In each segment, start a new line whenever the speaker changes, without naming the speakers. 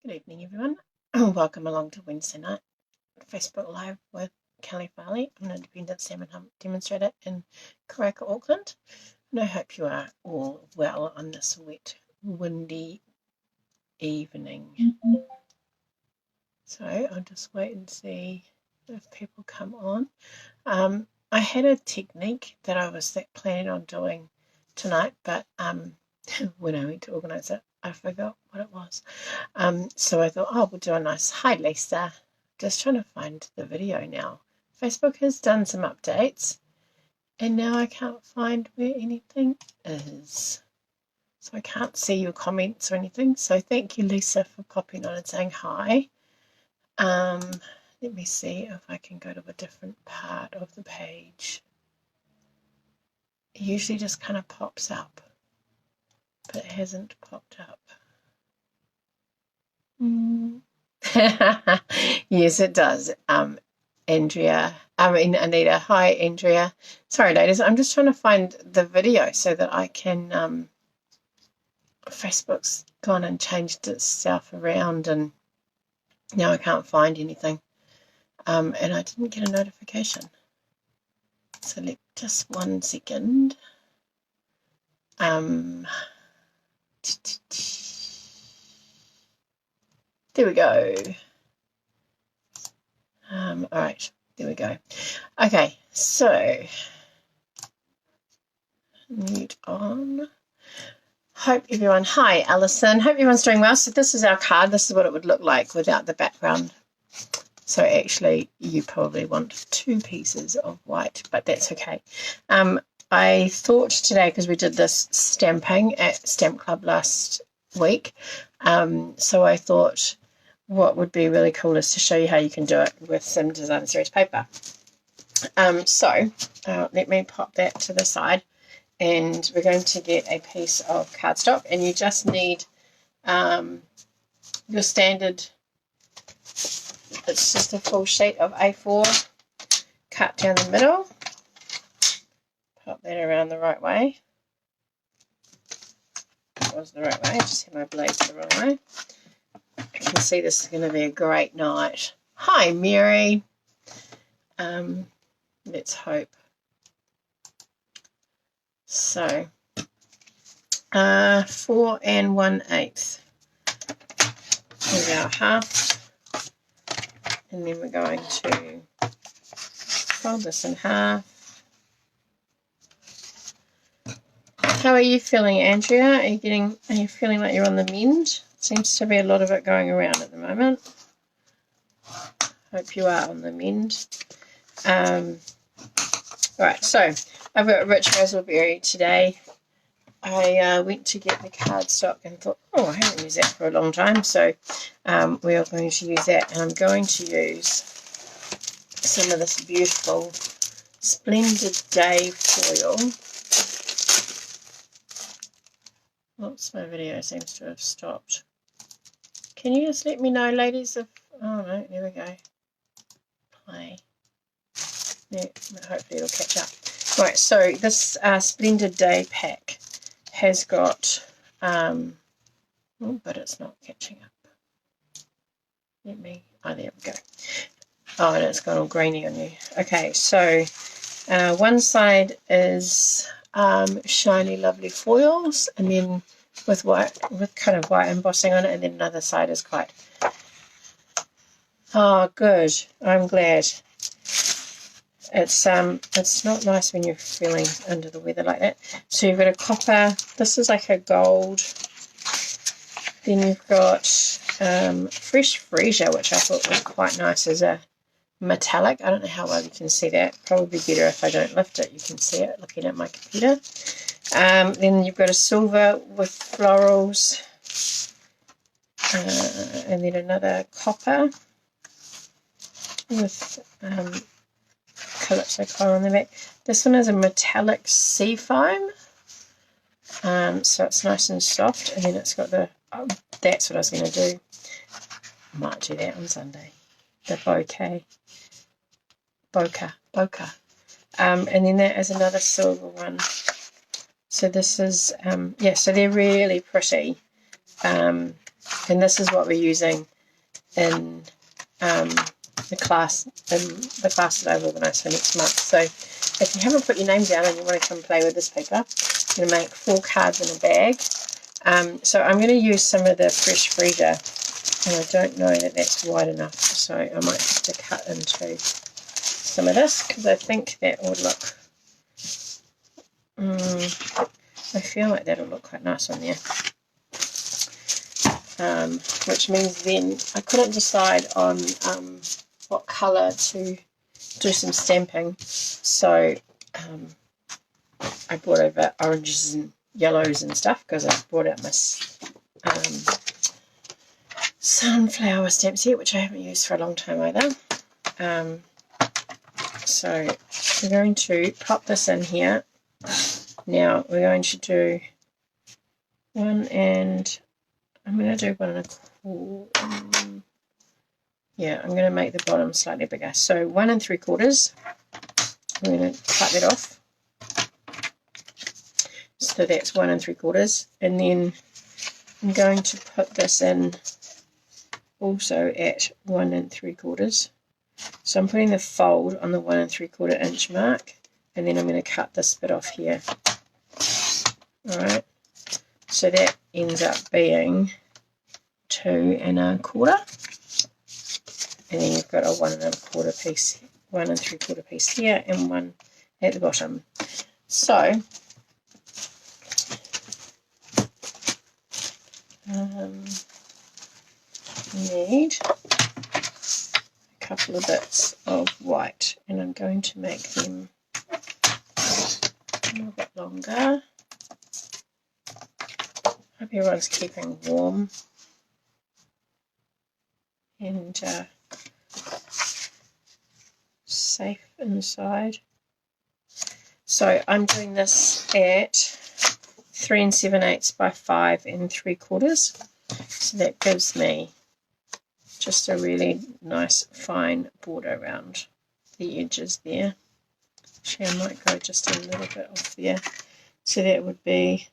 Good evening, everyone. Welcome along to Wednesday night Facebook Live with Kelley Farley. I'm an independent Stampin' demonstrator in Karaka, Auckland, and I hope you are all well on this wet, windy evening. So I'll just wait and see if people come on. I had a technique that I was planning on doing tonight, but when I went to organise it, I forgot what it was. So I thought, we'll do a nice hi Lisa. Just trying to find the video now. Facebook has done some updates and now I can't find where anything is. So I can't see your comments or anything. So thank you, Lisa, for popping on and saying hi. Let me see if I can go to a different part of the page. It usually just kind of pops up, but it hasn't popped up. Yes, it does. Anita. Hi, Andrea. Sorry, ladies. I'm just trying to find the video so that I can. Facebook's gone and changed itself around, and now I can't find anything. And I didn't get a notification. So just 1 second. There we go. All right, there we go. Okay, so mute on. Hope everyone, hi Alison, hope everyone's doing well. So this is our card. This is what it would look like without the background. So actually you probably want 2 pieces of white, but that's okay. I thought today, because we did this stamping at Stamp Club last week, so I thought what would be really cool is to show you how you can do it with some design series paper. So let me pop that to the side, and we're going to get a piece of cardstock, and you just need your standard, it's just a full sheet of A4 cut down the middle. Pop that around the right way. That was the right way, just had my blades the wrong way. I can see this is going to be a great night. Hi, Mary. Let's hope. So, 4 1/8 is our half, and then we're going to fold this in half. How are you feeling, Andrea? Are you feeling like you're on the mend? Seems to be a lot of it going around at the moment. Hope you are on the mend. Right, so I've got rich razzleberry today. I went to get the cardstock and thought, I haven't used that for a long time, so we are going to use that, and I'm going to use some of this beautiful Splendid Day foil. Oops, my video seems to have stopped. Can you just let me know, ladies, if... Oh, no, there we go. Play. Yeah, hopefully it'll catch up. Right, so this Splendid Day pack has got... but it's not catching up. Oh, there we go. Oh, and it's got all greeny on you. Okay, so one side is shiny, lovely foils, and then with kind of white embossing on it, and then another side is quite... Oh, good. I'm glad. It's not nice when you're feeling under the weather like that. So you've got a copper. This is like a gold. Then you've got fresh freesia, which I thought was quite nice as a metallic. I don't know how well you can see that. Probably better if I don't lift it. You can see it looking at my computer. Then you've got a silver with florals, and then another copper with calypso color on the back. This one is a metallic sea foam, so it's nice and soft, and then it's got the... that's what I was going to do. Might do that on Sunday. The bokeh. And then that is another silver one. So this is, so they're really pretty. And this is what we're using in the class that I've organised for next month. So if you haven't put your name down and you want to come play with this paper, I'm going to make 4 cards in a bag. So I'm going to use some of the Fresh Freezer, and I don't know that that's wide enough, so I might have to cut into some of this, because I think that would look, I feel like that'll look quite nice on there. Which means then I couldn't decide on what colour to do some stamping, so I brought over oranges and yellows and stuff, because I brought out my sunflower stamp set, which I haven't used for a long time either. So we're going to pop this in here. Now we're going to do 1, and I'm going to do 1 1/4. Yeah, I'm going to make the bottom slightly bigger. So 1 3/4. I'm going to cut that off. So that's 1 3/4. And then I'm going to put this in also at 1 3/4. So I'm putting the fold on the 1 3/4 inch mark, and then I'm going to cut this bit off here. Alright, so that ends up being 2 1/4. And then you've got a 1 1/4 piece, 1 3/4 piece here, and 1 at the bottom. So need a couple of bits of white, and I'm going to make them a little bit longer. Hope everyone's keeping warm and safe inside. So I'm doing this at 3 7/8 by 5 3/4. So that gives me just a really nice fine border around the edges there. Actually, I might go just a little bit off there. So that would be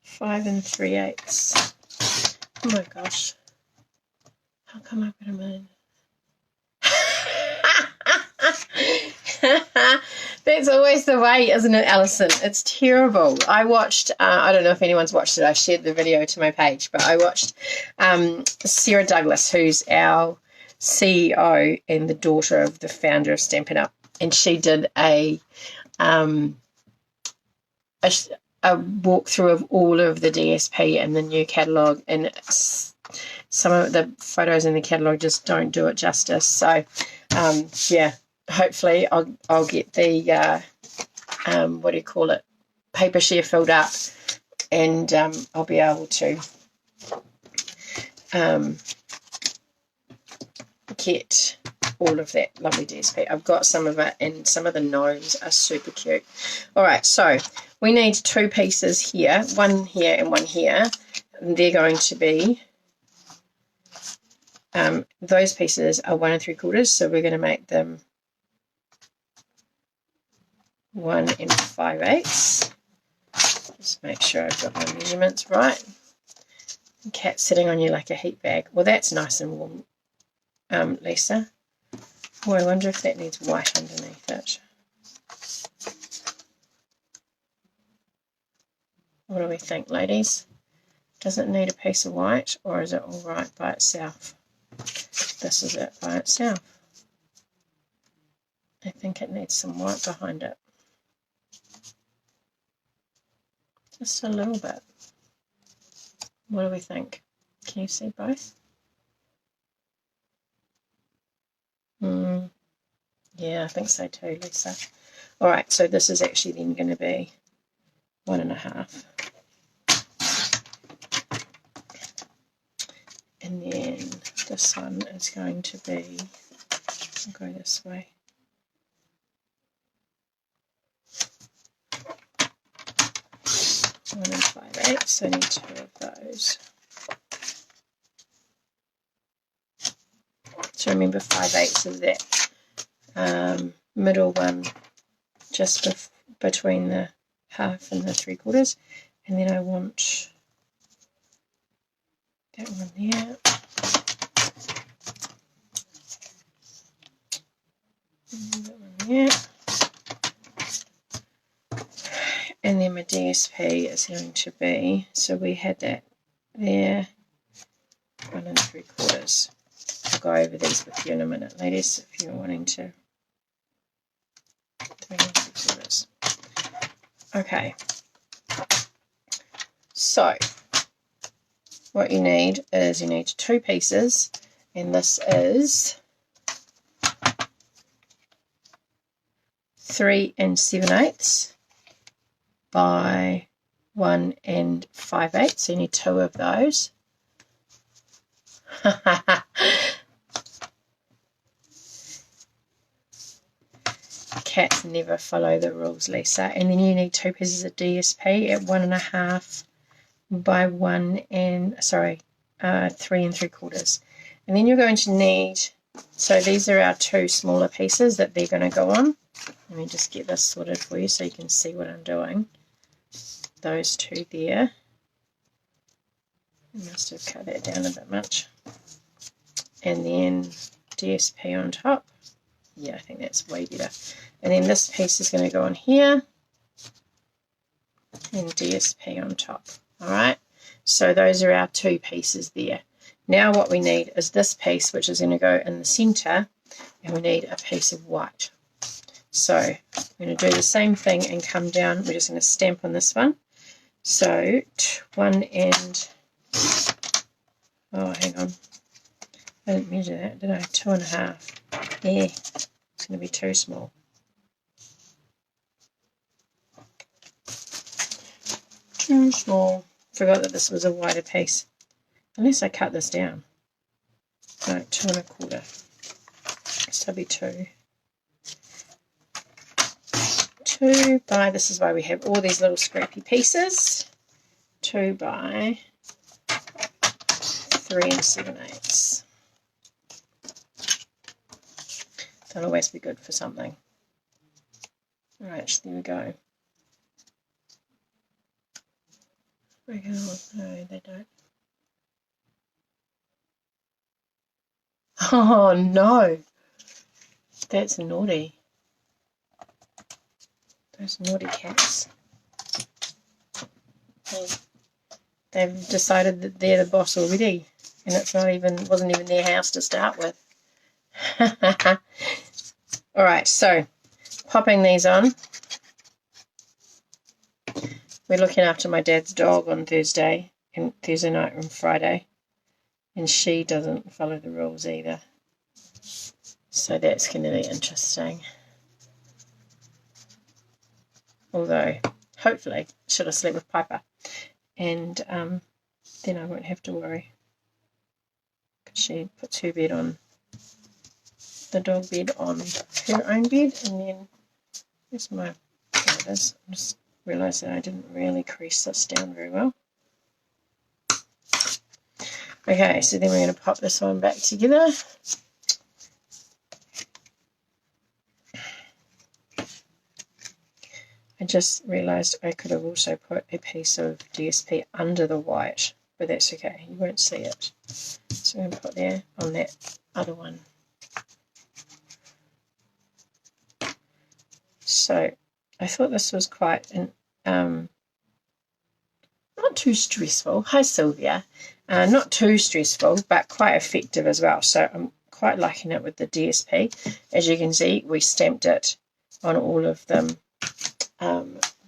5 3/8. Oh my gosh. How come I've got a million? That's always the way, isn't it, Alison? It's terrible. I watched, I don't know if anyone's watched it, I shared the video to my page, but I watched Sarah Douglas, who's our CEO and the daughter of the founder of Stampin' Up, and she did a walkthrough of all of the DSP and the new catalogue, and some of the photos in the catalogue just don't do it justice. So yeah, hopefully I'll get the what do you call it, paper share filled up, and I'll be able to get all of that lovely DSP. I've got some of it, and some of the gnomes are super cute. All right, so we need 2 pieces here, 1 here and 1 here. And they're going to be, those pieces are 1 3/4, so we're going to make them 1 5/8. Just make sure I've got my measurements right. The cat's sitting on you like a heat bag. Well, that's nice and warm, Lisa. Oh, I wonder if that needs white underneath it. What do we think, ladies? Does it need a piece of white, or is it all right by itself? This is it by itself. I think it needs some white behind it. Just a little bit. What do we think? Can you see both? Yeah, I think so too, Lisa. All right, so this is actually then going to be 1 1/2. And then this one is going to be, I'll go this way. One 5/8, so I need 2 of those. So remember, 5/8 is that middle one, just between the 1/2 and the 3/4, and then I want there. There. And then my DSP is going to be, so we had that there, 1 3/4. I'll go over these with you in a minute, ladies, if you're wanting to. 3 3/4. Okay. So, what you need is 2 pieces, and this is 3 7/8 by 1 5/8. So you need 2 of those. Cats never follow the rules, Lisa. And then you need 2 pieces of DSP at 1 1/2 by 3 3/4. And then you're going to need, so these are our 2 smaller pieces that they're going to go on. Let me just get this sorted for you so you can see what I'm doing. Those 2 there. I must have cut that down a bit much. And then DSP on top. Yeah, I think that's way better. And then this piece is going to go on here. And DSP on top. Alright, so those are our 2 pieces there. Now what we need is this piece, which is going to go in the center, and we need a piece of white. So I'm going to do the same thing and come down. We're just going to stamp on this one. So 1 and, oh, hang on, I didn't measure that, did I? 2 1/2. Yeah, it's going to be too small. Too small. Forgot that this was a wider piece. Unless I cut this down. No, 2 1/4. So that'll be 2. 2 by, this is why we have all these little scrappy pieces. 2 by 3 7/8. That'll always be good for something. Alright, there we go. No, they don't. Oh no, that's naughty. Those naughty cats. They've decided that they're the boss already, and it's wasn't even their house to start with. All right, so popping these on. We're looking after my dad's dog on Thursday night and Friday, and she doesn't follow the rules either. So that's going to be interesting. Although, hopefully, she'll have slept with Piper, and then I won't have to worry. Because she puts her bed on, the dog bed on her own bed, and then there's my, there it is. I just realised that I didn't really crease this down very well. Okay, so then we're going to pop this one back together. I just realised I could have also put a piece of DSP under the white, but that's okay, you won't see it. So I'm going to put there on that other one. So I thought this was quite an, not too stressful. Hi Sylvia. Not too stressful, but quite effective as well. So I'm quite liking it with the DSP. As you can see, we stamped it on all of them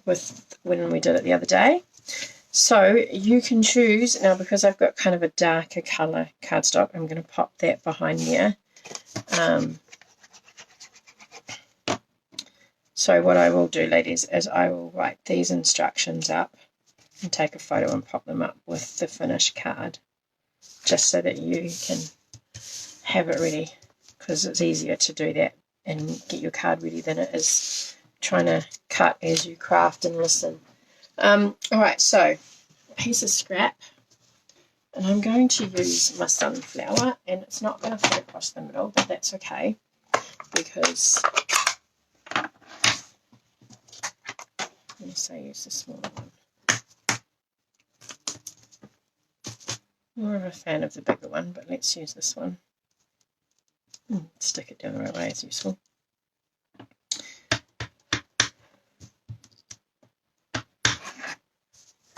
with when we did it the other day. So you can choose, now because I've got kind of a darker colour cardstock, I'm going to pop that behind there. So what I will do, ladies, is I will write these instructions up and take a photo and pop them up with the finished card, just so that you can have it ready, because it's easier to do that and get your card ready than it is trying to cut as you craft and listen. Alright, so a piece of scrap, and I'm going to use my sunflower, and it's not going to fit across the middle, but that's okay, because let me say use the smaller one. More of a fan of the bigger one, but let's use this one. Stick it down the right way is useful.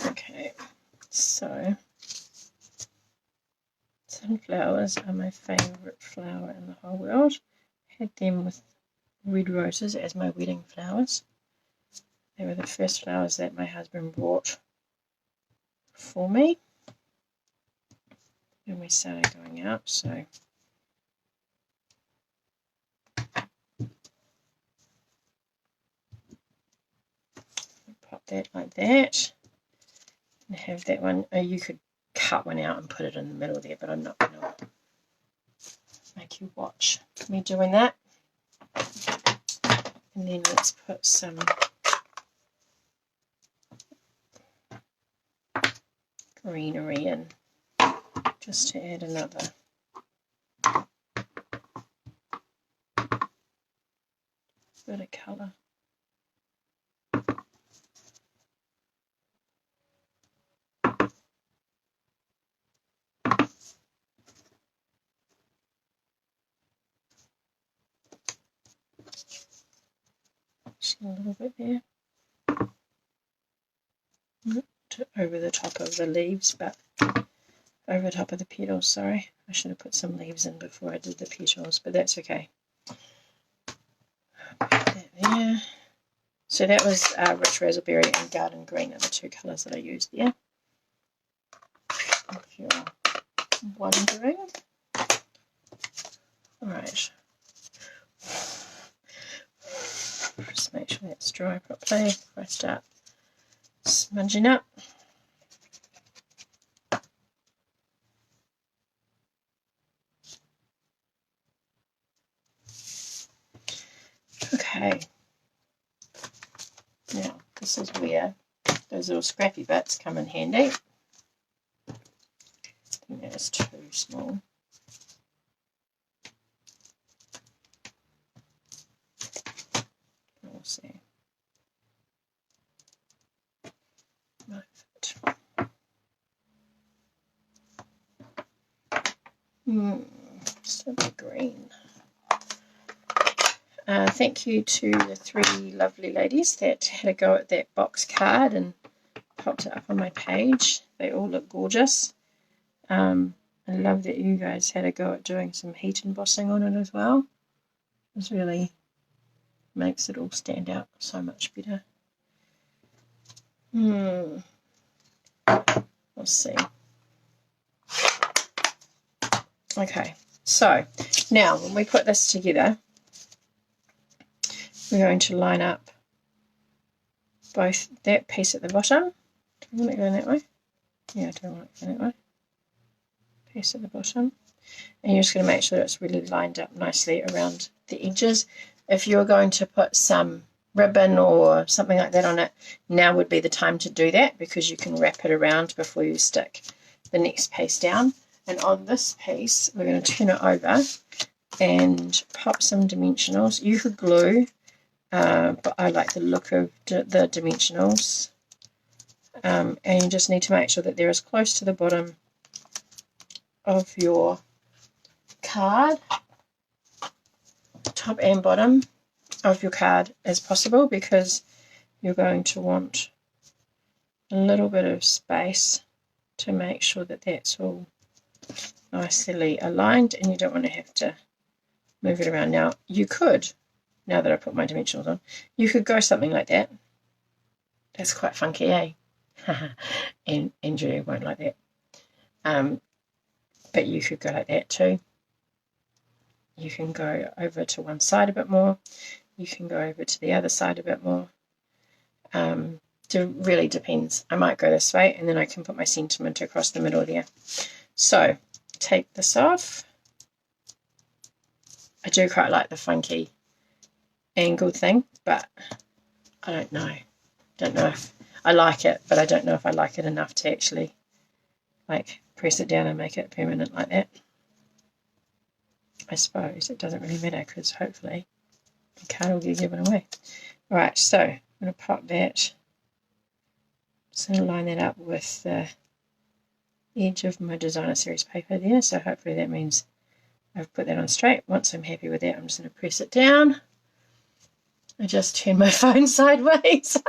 Okay, so sunflowers are my favourite flower in the whole world. I had them with red roses as my wedding flowers. They were the first flowers that my husband bought for me when we started going out, so pop that like that and have that one. You could cut one out and put it in the middle there, but I'm not going to make you watch me doing that. And then let's put some greenery in, just to add another bit of colour. Just a little bit there. Over the top of the leaves, but over the top of the petals, sorry. I should have put some leaves in before I did the petals, but that's okay. Put that there. So that was Rich Razzleberry and Garden Green are the two colours that I used there. If you're wondering. Alright. Just make sure that's dry properly before I start smudging up. Okay, now this is where those little scrappy bits come in handy. I think that is too small. We'll see. Might fit. Still a bit green. Thank you to the three lovely ladies that had a go at that box card and popped it up on my page. They all look gorgeous. I love that you guys had a go at doing some heat embossing on it as well. It really makes it all stand out so much better. Let's see. Okay, so now when we put this together, we're going to line up both that piece at the bottom. Do you want it going that way? Yeah, I do want it going that way. Piece at the bottom. And you're just going to make sure that it's really lined up nicely around the edges. If you're going to put some ribbon or something like that on it, now would be the time to do that, because you can wrap it around before you stick the next piece down. And on this piece, we're going to turn it over and pop some dimensionals. You could glue, but I like the look of the dimensionals. And you just need to make sure that they're as close to the bottom of your card, top and bottom of your card as possible, because you're going to want a little bit of space to make sure that that's all nicely aligned, and you don't want to have to move it around. Now you could, now that I put my dimensionals on, you could go something like that. That's quite funky, eh? and Julia won't like that. But you could go like that too. You can go over to one side a bit more. You can go over to the other side a bit more. It really depends. I might go this way, and then I can put my sentiment across the middle there. So take this off. I do quite like the funky angled thing, but I don't know. Don't know if I like it, but I don't know if I like it enough to actually like press it down and make it permanent like that. I suppose it doesn't really matter, because hopefully the card will get given away. Alright, so I'm going to pop that. Just going to line that up with the edge of my designer series paper there, so hopefully that means I've put that on straight. Once I'm happy with that, I'm just going to press it down. I just turned my phone sideways.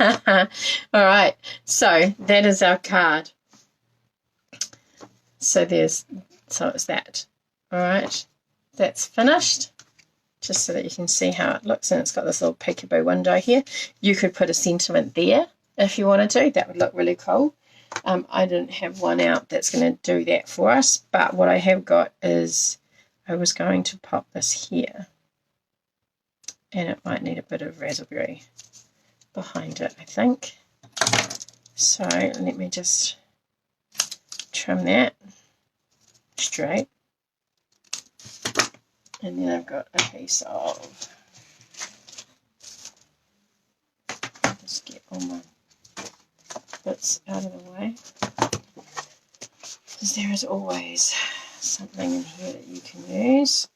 All right, so that is our card. So it's that. All right, that's finished. Just so that you can see how it looks, and it's got this little peekaboo window here. You could put a sentiment there if you wanted to. That would look really cool. I didn't have one out that's going to do that for us, but what I have got is I was going to pop this here, and it might need a bit of raspberry behind it, I think. So let me just trim that straight. And then I've got a piece of, just get all my bits out of the way, because there is always something in here that you can use.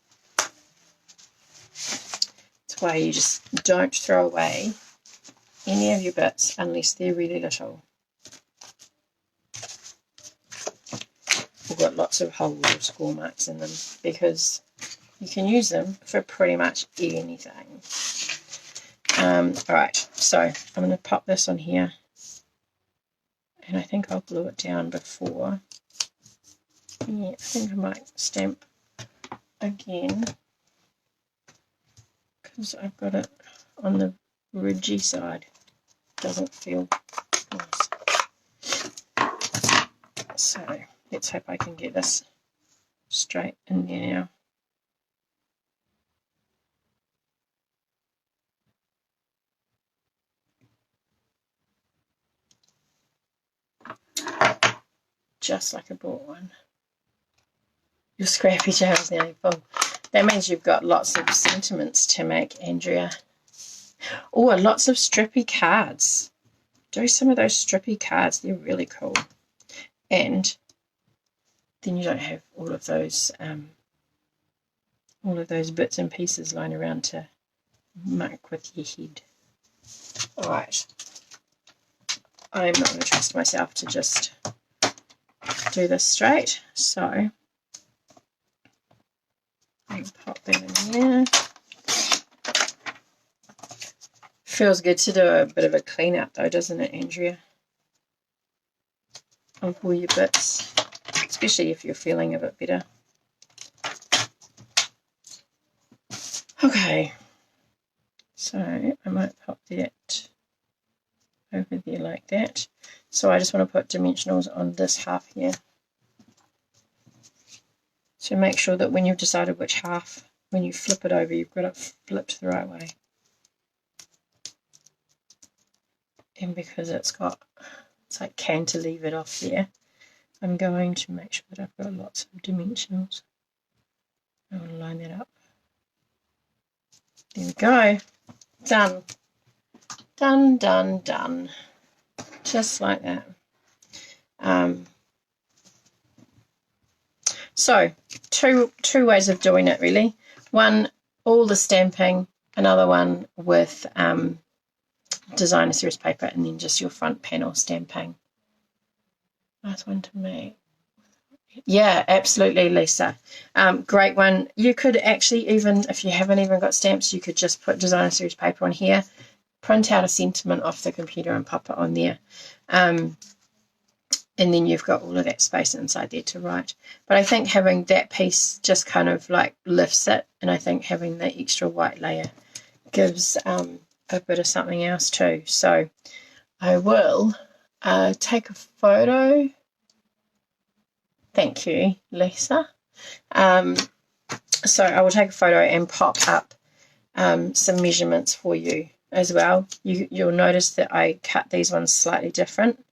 That's why you just don't throw away any of your bits unless they're really little. We've got lots of holes or score marks in them, because you can use them for pretty much anything. Alright, so I'm going to pop this on here, and I think I'll glue it down before. Yeah, I think I might stamp again, because I've got it on the ridgy side. Doesn't feel nice. So let's hope I can get this straight in there now. Just like I bought one. Your scrappy jar is nearly full. That means you've got lots of sentiments to make, Andrea. Oh, lots of strippy cards. Do some of those strippy cards. They're really cool. And then you don't have all of those bits and pieces lying around to muck with your head. All right. I'm not going to trust myself to just do this straight, so I'll pop that in there. Feels good to do a bit of a clean up though, doesn't it, Andrea? Of all your bits, especially if you're feeling a bit better. Okay, so I might pop that over there like that. So I just want to put dimensionals on this half here. So make sure that when you've decided which half, when you flip it over, you've got it flipped the right way. And because it's like cantilevered off there, I'm going to make sure that I've got lots of dimensionals. I want to line that up. There we go. Done. Done, done, done. Just like that. So two ways of doing it really. One, all the stamping. Another one with designer series paper, and then just your front panel stamping. Nice one to make. Yeah, absolutely, Lisa. Great one. You could actually, even if you haven't even got stamps, you could just put designer series paper on here, print out a sentiment off the computer and pop it on there. And then you've got all of that space inside there to write. But I think having that piece just kind of like lifts it, and I think having the extra white layer gives a bit of something else too. So I will take a photo. Thank you, Lisa. So I will take a photo and pop up some measurements for you as well. You'll notice that I cut these ones slightly different.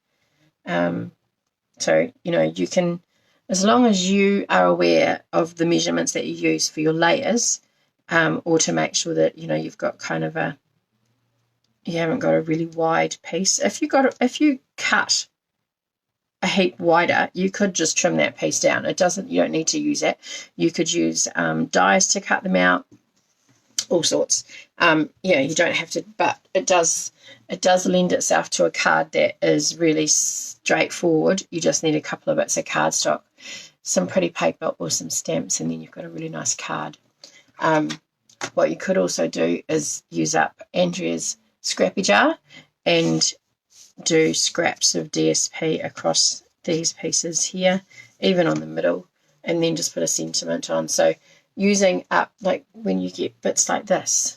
So, you know, you can, as long as you are aware of the measurements that you use for your layers, or to make sure that, you know, you've got kind of you haven't got a really wide piece. If you cut a heap wider, you could just trim that piece down. You don't need to use it. You could use dies to cut them out. all sorts. Yeah, you don't have to, but it does lend itself to a card that is really straightforward. You just need a couple of bits of cardstock, some pretty paper or some stamps, and then you've got a really nice card. What you could also do is use up Andrea's scrappy jar and do scraps of DSP across these pieces here, even on the middle, and then just put a sentiment on. So using up, like when you get bits like this,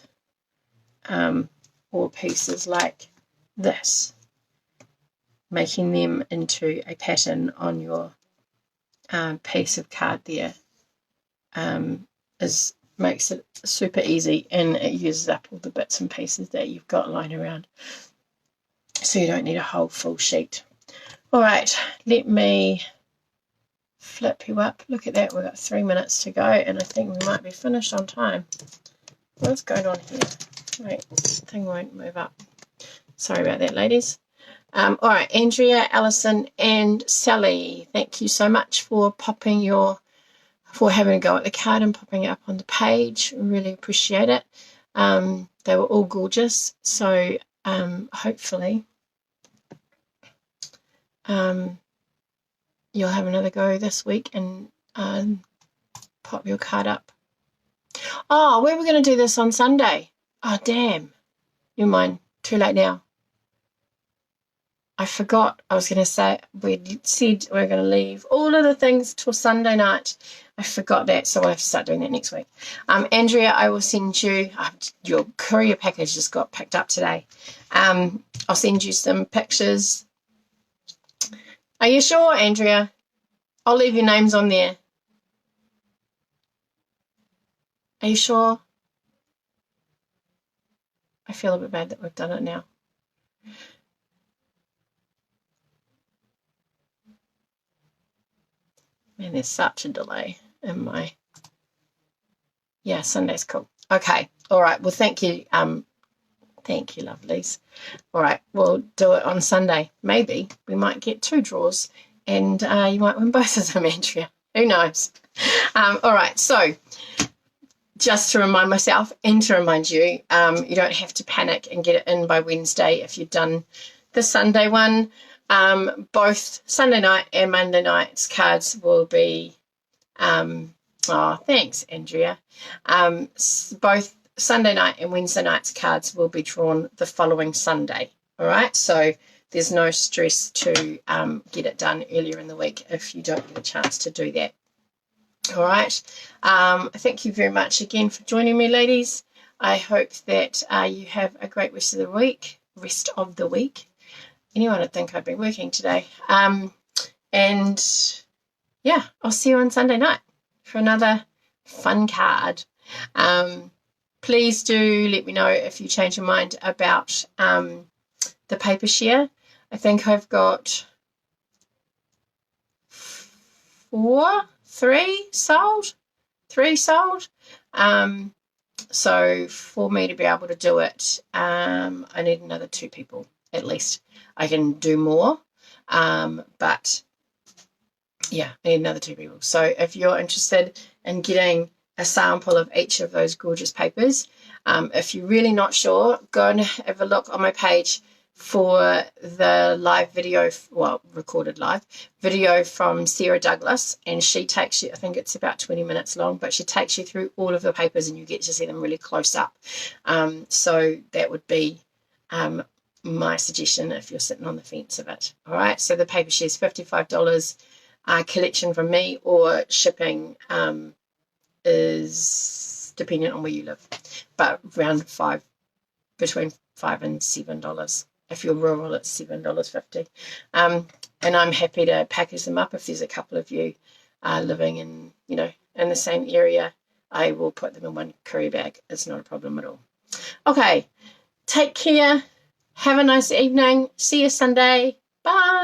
or pieces like this, making them into a pattern on your piece of card there makes it super easy, and it uses up all the bits and pieces that you've got lying around, so you don't need a whole full sheet. All right, let me flip you up. Look at that, we've got 3 minutes to go, and I think we might be finished on time. What's going on here? Wait, this thing won't move up. Sorry about that, ladies. All right, Andrea, Alison, and Sally, thank you so much for having a go at the card and popping it up on the page. Really appreciate it. They were all gorgeous, so hopefully you'll have another go this week and pop your card up. Oh, we were going to do this on Sunday. Oh, damn. Never mind. Too late now. I forgot. I was going to say, we said we were going to leave all of the things till Sunday night. I forgot that, so we'll have to start doing that next week. Andrea, I will send you, your courier package just got picked up today. I'll send you some pictures. Are you sure, Andrea? I'll leave your names on there. Are you sure? I feel a bit bad that we've done it now. Man, there's such a delay in my... Yeah, Sunday's cool. Okay, all right. Well, thank you. Thank you, lovelies. All right, we'll do it on Sunday. Maybe we might get 2 draws, and you might win both of them, Andrea. Who knows? All right, so just to remind myself and to remind you, you don't have to panic and get it in by Wednesday if you've done the Sunday one. Both Sunday night and Monday night's cards will be, oh, thanks, Andrea. Both Sunday night and Wednesday night's cards will be drawn the following Sunday. All right, so there's no stress to get it done earlier in the week if you don't get a chance to do that. All right, thank you very much again for joining me, ladies. I hope that you have a great rest of the week. Anyone would think I'd be working today. And yeah, I'll see you on Sunday night for another fun card. Please do let me know if you change your mind about the paper share. I think I've got 3 sold. So for me to be able to do it, I need another 2 people at least. I can do more, but yeah, I need another 2 people. So if you're interested in getting a sample of each of those gorgeous papers, if you're really not sure, go and have a look on my page for the live video, well, recorded live video from Sarah Douglas, and she takes you, I think it's about 20 minutes long, but she takes you through all of the papers and you get to see them really close up. So that would be my suggestion if you're sitting on the fence of it. All right, so the paper share is $55 collection from me, or shipping is dependent on where you live, but around between $5 and $7. If you're rural, it's $7.50. And I'm happy to package them up if there's a couple of you living in, in the same area. I will put them in one courier bag. It's not a problem at all. Okay, take care. Have a nice evening. See you Sunday. Bye.